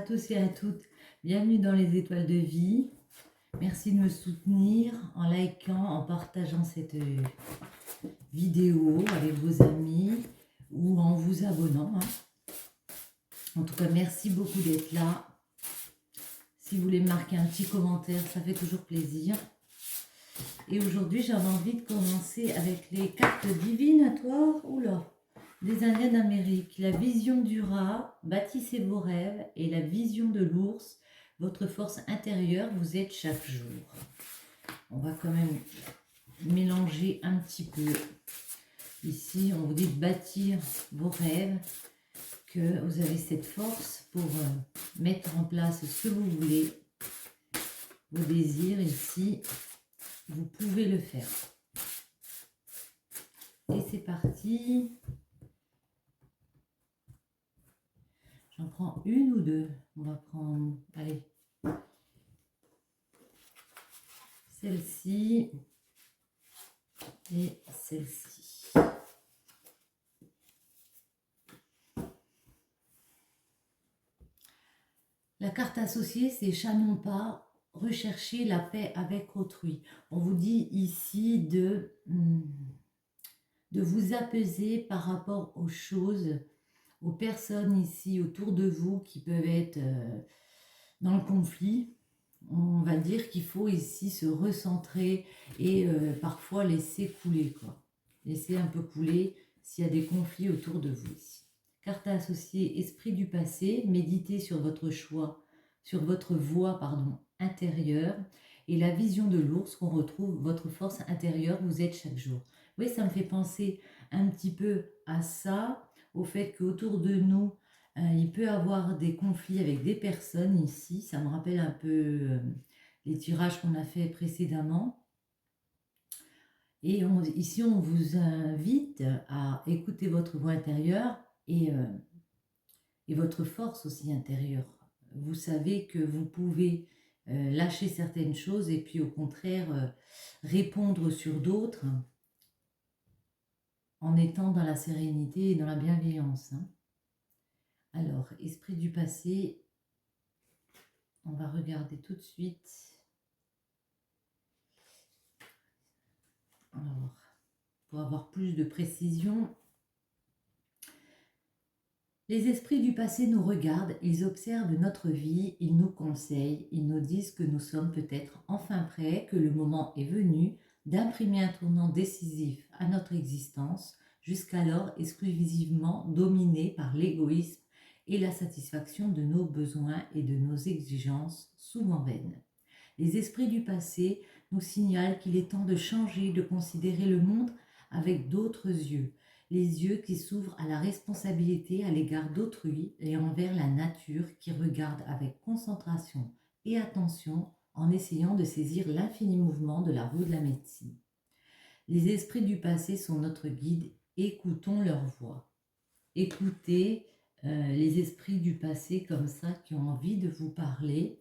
À tous et à toutes, bienvenue dans les étoiles de vie. Merci de me soutenir en likant, en partageant cette vidéo avec vos amis ou en vous abonnant. En tout cas, merci beaucoup d'être là. Si vous voulez marquer un petit commentaire, ça fait toujours plaisir. Et aujourd'hui, j'avais envie de commencer avec les cartes divinatoires. Oula, des Indiens d'Amérique. La vision du rat, bâtissez vos rêves, et la vision de l'ours, votre force intérieure, vous êtes chaque jour. On va quand même mélanger un petit peu. Ici, on vous dit de bâtir vos rêves, que vous avez cette force pour mettre en place ce que vous voulez, vos désirs. Ici, vous pouvez le faire. Et c'est parti. J'en prends une ou deux. On va prendre, allez, celle-ci et celle-ci. La carte associée, c'est chat non pas, rechercher la paix avec autrui. On vous dit ici de vous apaiser par rapport aux choses, aux personnes ici autour de vous qui peuvent être dans le conflit. On va dire qu'il faut ici se recentrer et parfois laisser couler, quoi. Laisser un peu couler s'il y a des conflits autour de vous ici. Carte associée, esprit du passé, méditez sur votre choix, sur votre voie, intérieure, et la vision de l'ours qu'on retrouve, votre force intérieure, vous êtes chaque jour. Oui, ça me fait penser un petit peu à ça, au fait qu'autour de nous, il peut y avoir des conflits avec des personnes ici. Ça me rappelle un peu les tirages qu'on a fait précédemment. Et ici, on vous invite à écouter votre voix intérieure et votre force aussi intérieure. Vous savez que vous pouvez lâcher certaines choses et puis au contraire répondre sur d'autres en étant dans la sérénité et dans la bienveillance. Alors, esprit du passé, on va regarder tout de suite. Alors, pour avoir plus de précision, les esprits du passé nous regardent, ils observent notre vie, ils nous conseillent, ils nous disent que nous sommes peut-être enfin prêts, que le moment est venu d'imprimer un tournant décisif à notre existence, jusqu'alors exclusivement dominée par l'égoïsme et la satisfaction de nos besoins et de nos exigences souvent vaines. Les esprits du passé nous signalent qu'il est temps de changer, de considérer le monde avec d'autres yeux, les yeux qui s'ouvrent à la responsabilité à l'égard d'autrui et envers la nature, qui regarde avec concentration et attention en essayant de saisir l'infini mouvement de la roue de la médecine. Les esprits du passé sont notre guide, écoutons leur voix. Écoutez les esprits du passé comme ça qui ont envie de vous parler.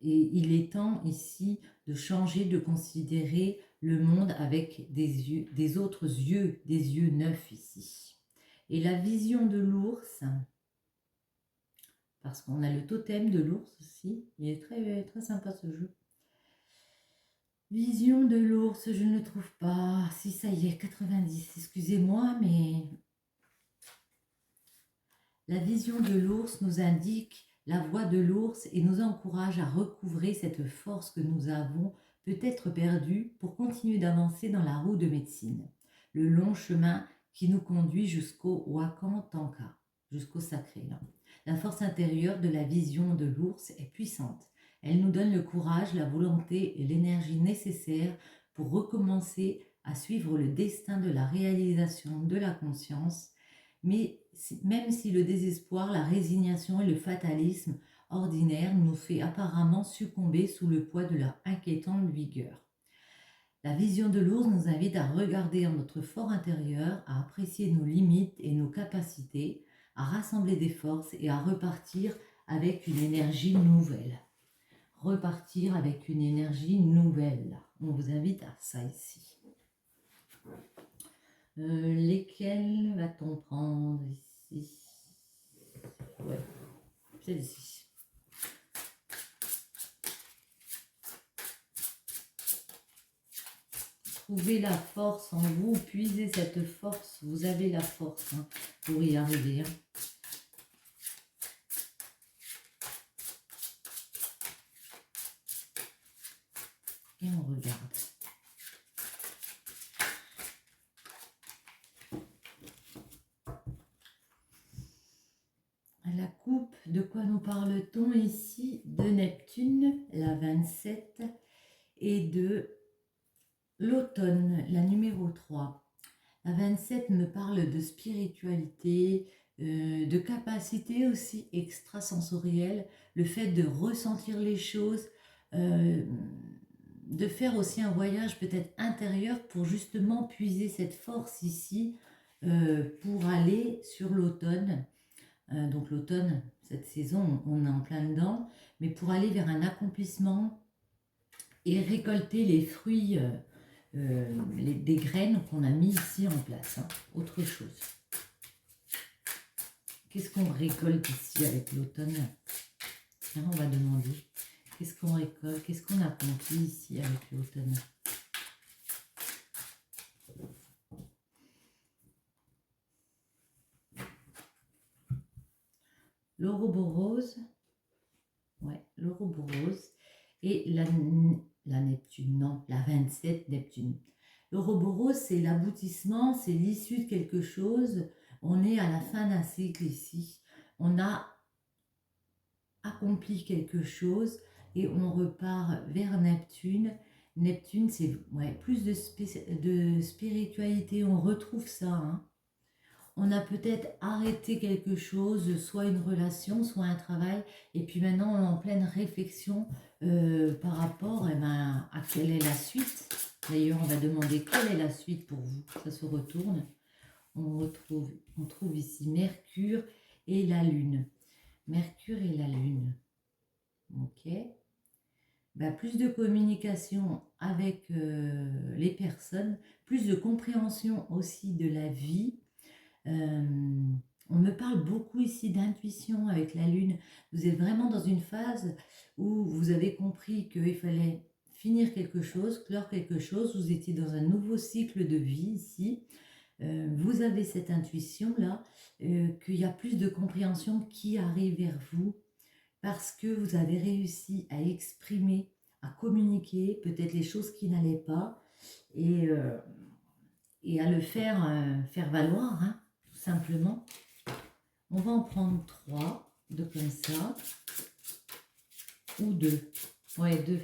Et il est temps ici de changer, de considérer le monde avec des autres yeux, des yeux neufs ici. Et la vision de l'ours, parce qu'on a le totem de l'ours aussi, il est très, très sympa ce jeu. Vision de l'ours, je ne le trouve pas. Si, ça y est, 90, excusez-moi, mais la vision de l'ours nous indique la voix de l'ours et nous encourage à recouvrer cette force que nous avons peut-être perdue pour continuer d'avancer dans la roue de médecine, le long chemin qui nous conduit jusqu'au Wakan Tanka, jusqu'au sacré. La force intérieure de la vision de l'ours est puissante. Elle nous donne le courage, la volonté et l'énergie nécessaires pour recommencer à suivre le destin de la réalisation de la conscience, mais même si le désespoir, la résignation et le fatalisme ordinaire nous fait apparemment succomber sous le poids de leur inquiétante vigueur. La vision de l'ours nous invite à regarder en notre fort intérieur, à apprécier nos limites et nos capacités, à rassembler des forces et à repartir avec une énergie nouvelle. Repartir avec une énergie nouvelle. On vous invite à ça ici. Lesquels va-t-on prendre ici? Ouais, celle-ci. Trouvez la force en vous, puisez cette force. Vous avez la force hein, pour y arriver. Hein. Et on regarde. La coupe, de quoi nous parle-t-on ici? De Neptune, la 27, et de l'automne, la numéro 3. La 27 me parle de spiritualité, de capacité aussi extrasensorielle, le fait de ressentir les choses, de faire aussi un voyage peut-être intérieur pour justement puiser cette force ici pour aller sur l'automne. Donc l'automne, cette saison, on est en plein dedans, mais pour aller vers un accomplissement et récolter les fruits des graines qu'on a mis ici en place. Hein. Autre chose. Qu'est-ce qu'on récolte ici avec l'automne? On va demander. Qu'est-ce qu'on récolte? Qu'est-ce qu'on accomplit ici avec l'automne? L'Ouroboros. Ouais, l'Ouroboros. Et la Neptune, non, la 27 Neptune. L'Ouroboros, c'est l'aboutissement, c'est l'issue de quelque chose. On est à la fin d'un cycle ici. On a accompli quelque chose et on repart vers Neptune. Neptune, c'est plus de spiritualité. On retrouve ça. Hein. On a peut-être arrêté quelque chose, soit une relation, soit un travail, et puis maintenant on est en pleine réflexion par rapport à quelle est la suite. D'ailleurs, on va demander quelle est la suite pour vous. Ça se retourne. On trouve ici Mercure et la Lune. Mercure et la Lune. Ok. Plus de communication avec les personnes, plus de compréhension aussi de la vie. On me parle beaucoup ici d'intuition avec la Lune. Vous êtes vraiment dans une phase où vous avez compris qu'il fallait finir quelque chose, clore quelque chose. Vous étiez dans un nouveau cycle de vie ici. Vous avez cette intuition-là, qu'il y a plus de compréhension qui arrive vers vous parce que vous avez réussi à exprimer, à communiquer peut-être les choses qui n'allaient pas et à le faire valoir, hein, tout simplement. On va en prendre 3, de comme ça, ou 2. Ouais, 2.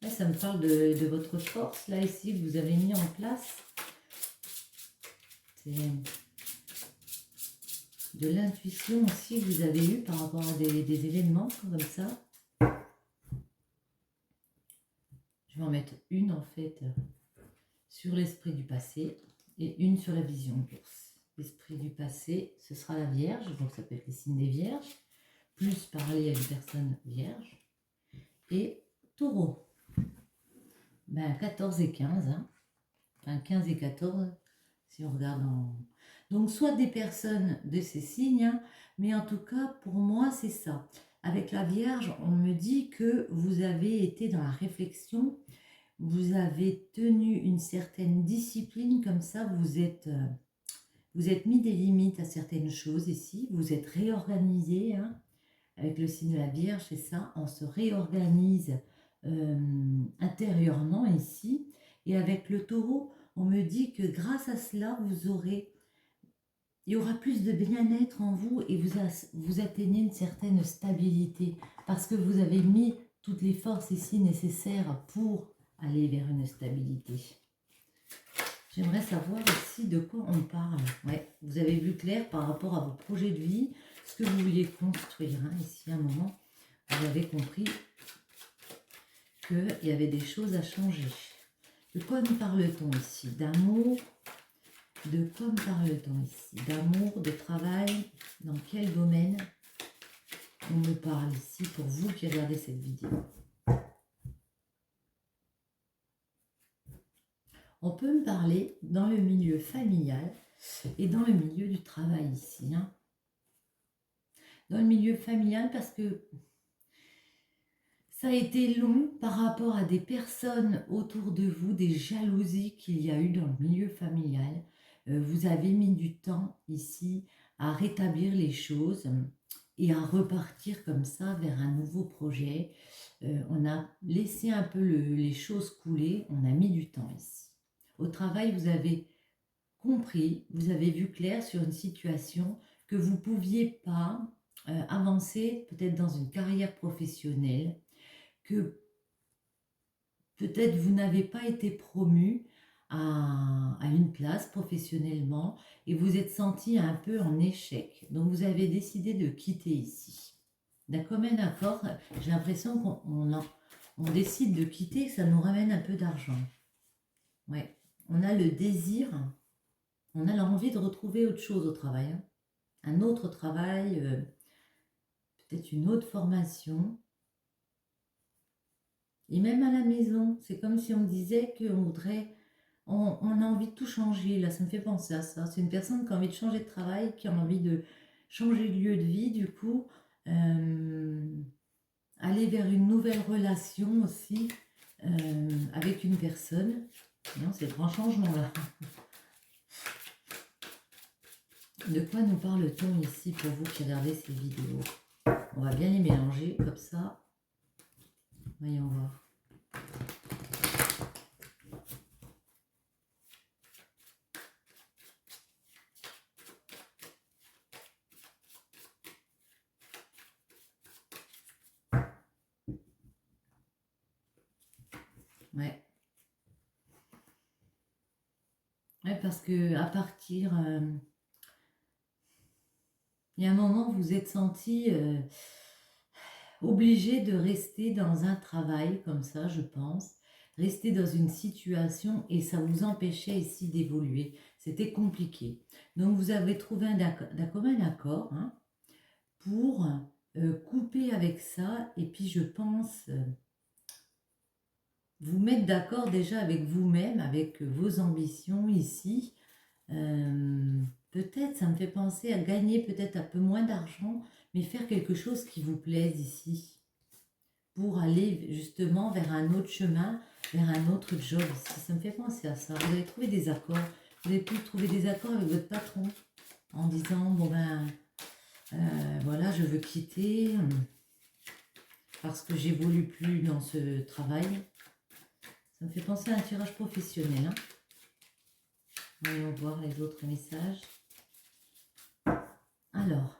Là, ça me parle de votre force, là, ici, que vous avez mis en place. C'est de l'intuition aussi que vous avez eue par rapport à des événements comme ça. Je vais en mettre une, en fait, sur l'esprit du passé et une sur la vision de l'ours. L'esprit du passé, ce sera la Vierge, donc ça peut être les signes des Vierges, plus parler à une personne vierge, et Taureau. 14 et 15, hein. Enfin 15 et 14, si on regarde en... Donc soit des personnes de ces signes, hein, mais en tout cas, pour moi, c'est ça. Avec la Vierge, on me dit que vous avez été dans la réflexion, vous avez tenu une certaine discipline, comme ça, vous êtes mis des limites à certaines choses ici, vous êtes réorganisé, hein, avec le signe de la Vierge, c'est ça, on se réorganise intérieurement ici, et avec le Taureau, on me dit que grâce à cela, il y aura plus de bien-être en vous et vous atteignez une certaine stabilité, parce que vous avez mis toutes les forces ici nécessaires pour aller vers une stabilité. J'aimerais savoir ici de quoi on parle. Ouais, vous avez vu clair par rapport à vos projets de vie, ce que vous vouliez construire. Hein. Ici, à un moment, vous avez compris qu'il y avait des choses à changer. De quoi nous parle-t-on ici? D'amour. De quoi me parle-t-on ici? D'amour, de travail. Dans quel domaine on me parle ici pour vous qui regardez cette vidéo? On peut me parler dans le milieu familial et dans le milieu du travail ici. Hein. dans le milieu familial parce que ça a été long par rapport à des personnes autour de vous, des jalousies qu'il y a eu dans le milieu familial. Vous avez mis du temps ici à rétablir les choses et à repartir comme ça vers un nouveau projet. On a laissé un peu les choses couler, on a mis du temps ici. Au travail, vous avez compris, vous avez vu clair sur une situation que vous ne pouviez pas avancer peut-être dans une carrière professionnelle, que peut-être vous n'avez pas été promu à une place professionnellement et vous êtes senti un peu en échec. Donc vous avez décidé de quitter ici. D'un commun accord, j'ai l'impression on décide de quitter, ça nous ramène un peu d'argent. Ouais. On a le désir, on a l'envie de retrouver autre chose au travail. Hein. Un autre travail, peut-être une autre formation. Et même à la maison, c'est comme si on disait qu'on voudrait, on a envie de tout changer. Là, ça me fait penser à ça. C'est une personne qui a envie de changer de travail, qui a envie de changer de lieu de vie, du coup, aller vers une nouvelle relation aussi avec une personne. Non, c'est grand changement là. De quoi nous parle-t-on ici pour vous qui regardez ces vidéos? On va bien les mélanger comme ça. Voyons voir. Ouais. Ouais, parce que à partir... il y a un moment, vous êtes senti obligé de rester dans un travail comme ça, je pense. Rester dans une situation et ça vous empêchait ici d'évoluer. C'était compliqué. Donc vous avez trouvé d'un commun accord hein, pour couper avec ça et puis je pense vous mettre d'accord déjà avec vous-même, avec vos ambitions ici. Peut-être, ça me fait penser à gagner peut-être un peu moins d'argent, mais faire quelque chose qui vous plaise ici, pour aller justement vers un autre chemin, vers un autre job ici. Ça me fait penser à ça. Vous avez trouvé des accords, vous avez pu trouver des accords avec votre patron, en disant, bon ben, voilà, je veux quitter, parce que j'évolue plus dans ce travail. Ça me fait penser à un tirage professionnel, hein. Voyons voir les autres messages. Alors,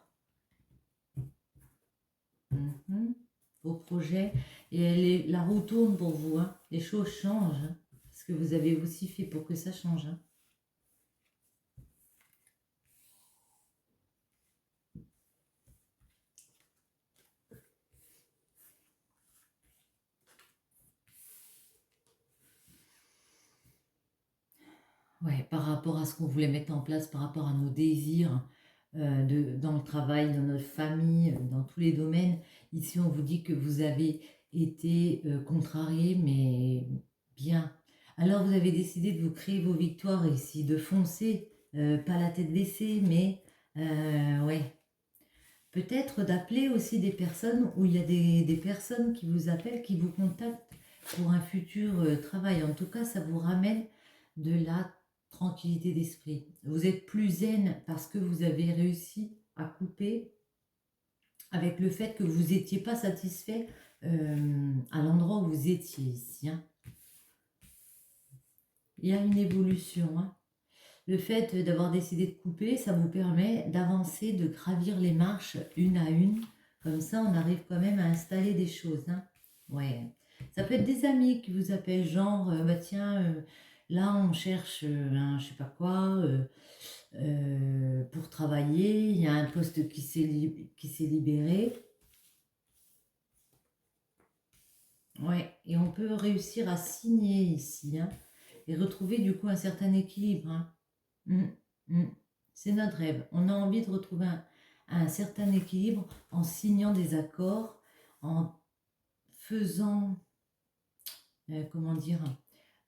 vos projets, et la roue tourne pour vous, hein. Les choses changent, hein, parce que vous avez aussi fait pour que ça change. Hein. Ouais, par rapport à ce qu'on voulait mettre en place, par rapport à nos désirs dans le travail, dans notre famille, dans tous les domaines. Ici, on vous dit que vous avez été contrarié, mais bien. Alors, vous avez décidé de vous créer vos victoires ici, de foncer, pas la tête baissée, mais ouais. Peut-être d'appeler aussi des personnes où il y a des personnes qui vous appellent, qui vous contactent pour un futur travail. En tout cas, ça vous ramène de la tranquillité d'esprit. Vous êtes plus zen parce que vous avez réussi à couper avec le fait que vous n'étiez pas satisfait à l'endroit où vous étiez ici. Hein. Il y a une évolution. Hein. Le fait d'avoir décidé de couper, ça vous permet d'avancer, de gravir les marches une à une. Comme ça, on arrive quand même à installer des choses. Hein. Ouais. Ça peut être des amis qui vous appellent, genre, bah tiens, là on cherche un je sais pas quoi pour travailler, il y a un poste qui s'est libéré. Ouais, et on peut réussir à signer ici, hein, et retrouver du coup un certain équilibre. Hein. Mm, mm. C'est notre rêve. On a envie de retrouver un certain équilibre en signant des accords, en faisant, comment dire,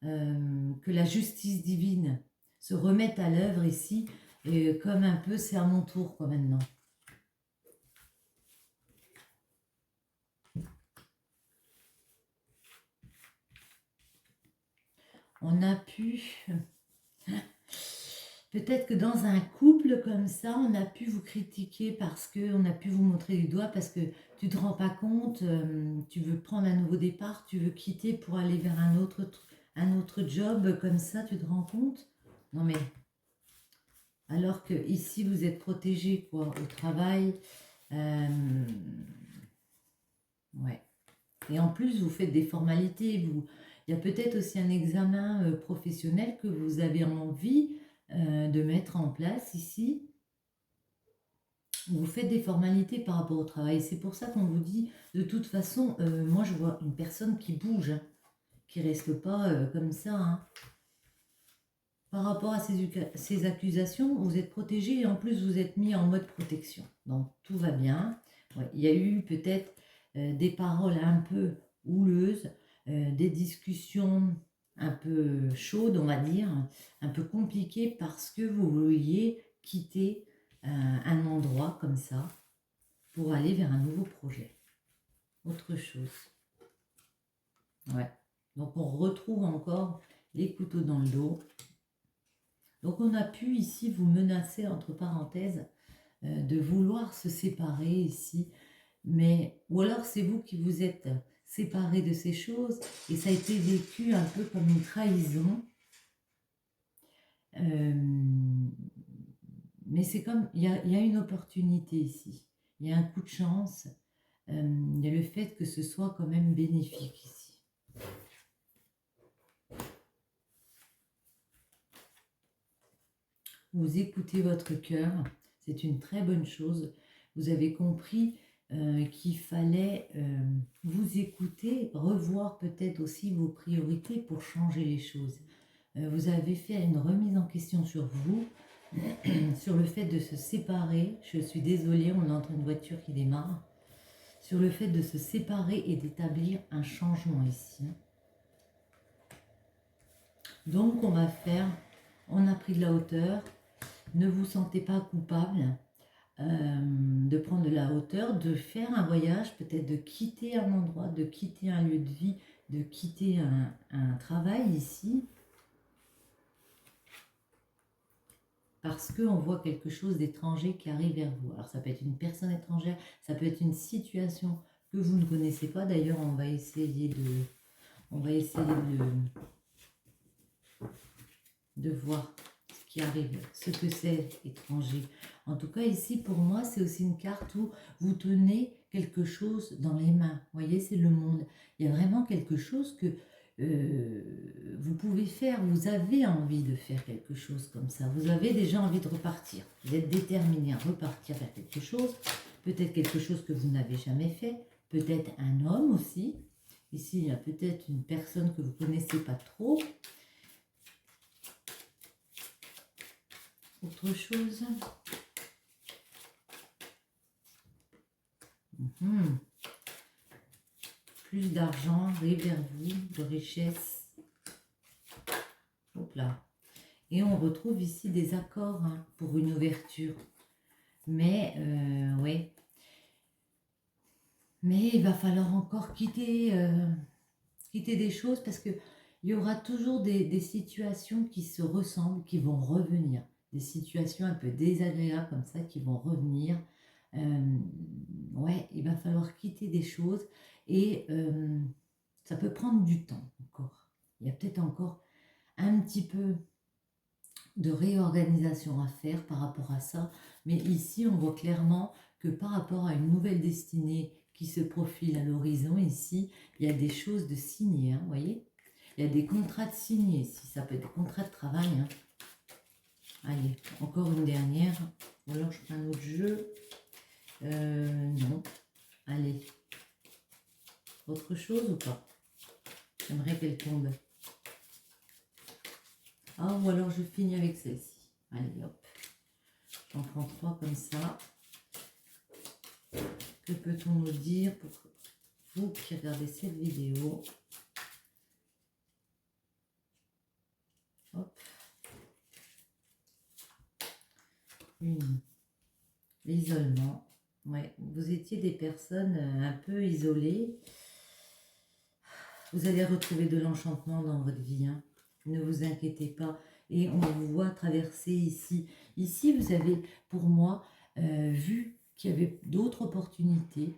que la justice divine se remette à l'œuvre ici, et comme un peu c'est à mon tour quoi maintenant. on a pu... Peut-être que dans un couple comme ça, on a pu vous critiquer parce qu'on a pu vous montrer du doigt parce que tu ne te rends pas compte, tu veux prendre un nouveau départ, tu veux quitter pour aller vers un autre job comme ça, tu te rends compte? Non mais, alors que ici vous êtes protégé quoi, au travail. Ouais. Et en plus, vous faites des formalités. Il y a peut-être aussi un examen professionnel que vous avez envie de mettre en place ici. Vous faites des formalités par rapport au travail. C'est pour ça qu'on vous dit, de toute façon, moi je vois une personne qui bouge, hein, qui reste pas comme ça. Hein. Par rapport à ces accusations, vous êtes protégé et en plus vous êtes mis en mode protection. Donc tout va bien. Ouais, il y a eu peut-être des paroles un peu houleuses, des discussions un peu chaudes, on va dire, un peu compliquées parce que vous vouliez quitter un endroit comme ça pour aller vers un nouveau projet. Autre chose. Ouais. Donc on retrouve encore les couteaux dans le dos. Donc on a pu ici vous menacer, entre parenthèses, de vouloir se séparer ici. Mais, ou alors c'est vous qui vous êtes séparés de ces choses et ça a été vécu un peu comme une trahison. Mais c'est comme, il y a une opportunité ici. Il y a un coup de chance. Il y a le fait que ce soit quand même bénéfique ici. Vous écoutez votre cœur, c'est une très bonne chose. Vous avez compris qu'il fallait vous écouter, revoir peut-être aussi vos priorités pour changer les choses. Vous avez fait une remise en question sur vous, sur le fait de se séparer. Je suis désolée, on entend une voiture qui démarre. Sur le fait de se séparer et d'établir un changement ici. Donc on va faire, on a pris de la hauteur. Ne vous sentez pas coupable de prendre de la hauteur, de faire un voyage, peut-être de quitter un endroit, de quitter un lieu de vie, de quitter un travail ici. Parce qu'on voit quelque chose d'étranger qui arrive vers vous. Alors ça peut être une personne étrangère, ça peut être une situation que vous ne connaissez pas. D'ailleurs, on va essayer de voir ce qui arrive, ce que c'est étranger. En tout cas, ici, pour moi, c'est aussi une carte où vous tenez quelque chose dans les mains. Vous voyez, c'est le monde. Il y a vraiment quelque chose que vous pouvez faire. Vous avez envie de faire quelque chose comme ça. Vous avez déjà envie de repartir. Vous êtes déterminé à repartir vers quelque chose. Peut-être quelque chose que vous n'avez jamais fait. Peut-être un homme aussi. Ici, il y a peut-être une personne que vous ne connaissez pas trop. Autre chose. Plus d'argent arrive vers vous, de richesse. Hop là. Et on retrouve ici des accords hein, pour une ouverture. Mais, ouais. Mais il va falloir encore quitter des choses parce qu'il y aura toujours des situations qui se ressemblent, qui vont revenir. Des situations un peu désagréables comme ça qui vont revenir. Ouais, il va falloir quitter des choses et ça peut prendre du temps encore. Il y a peut-être encore un petit peu de réorganisation à faire par rapport à ça. Mais ici, on voit clairement que par rapport à une nouvelle destinée qui se profile à l'horizon, ici, il y a des choses de signer, hein, vous voyez. Il y a des contrats de signer ici, ça peut être des contrats de travail. Hein. Allez, encore une dernière. Ou alors je prends un autre jeu. Non. Allez. Autre chose ou pas? J'aimerais qu'elle tombe. Ah, ou alors je finis avec celle-ci. Allez, hop. J'en prends 3 comme ça. Que peut-on nous dire pour vous qui regardez cette vidéo? Hop. L'isolement. Ouais, vous étiez des personnes un peu isolées. Vous allez retrouver de l'enchantement dans votre vie. Hein. Ne vous inquiétez pas. Et on vous voit traverser ici. Ici, vous avez, pour moi, vu qu'il y avait d'autres opportunités,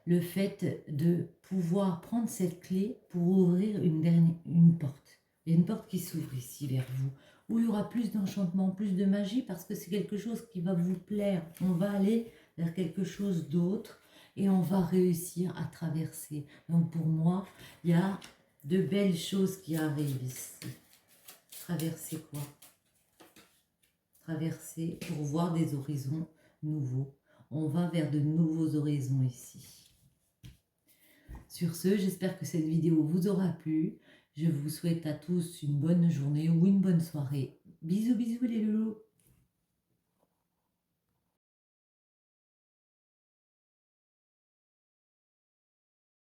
le fait de pouvoir prendre cette clé pour ouvrir une porte. Il y a une porte qui s'ouvre ici vers vous, où il y aura plus d'enchantement, plus de magie, parce que c'est quelque chose qui va vous plaire. On va aller vers quelque chose d'autre et on va réussir à traverser. Donc pour moi, il y a de belles choses qui arrivent ici. Traverser quoi? Traverser pour voir des horizons nouveaux. On va vers de nouveaux horizons ici. Sur ce, j'espère que cette vidéo vous aura plu. Je vous souhaite à tous une bonne journée ou une bonne soirée. Bisous, bisous les loulous!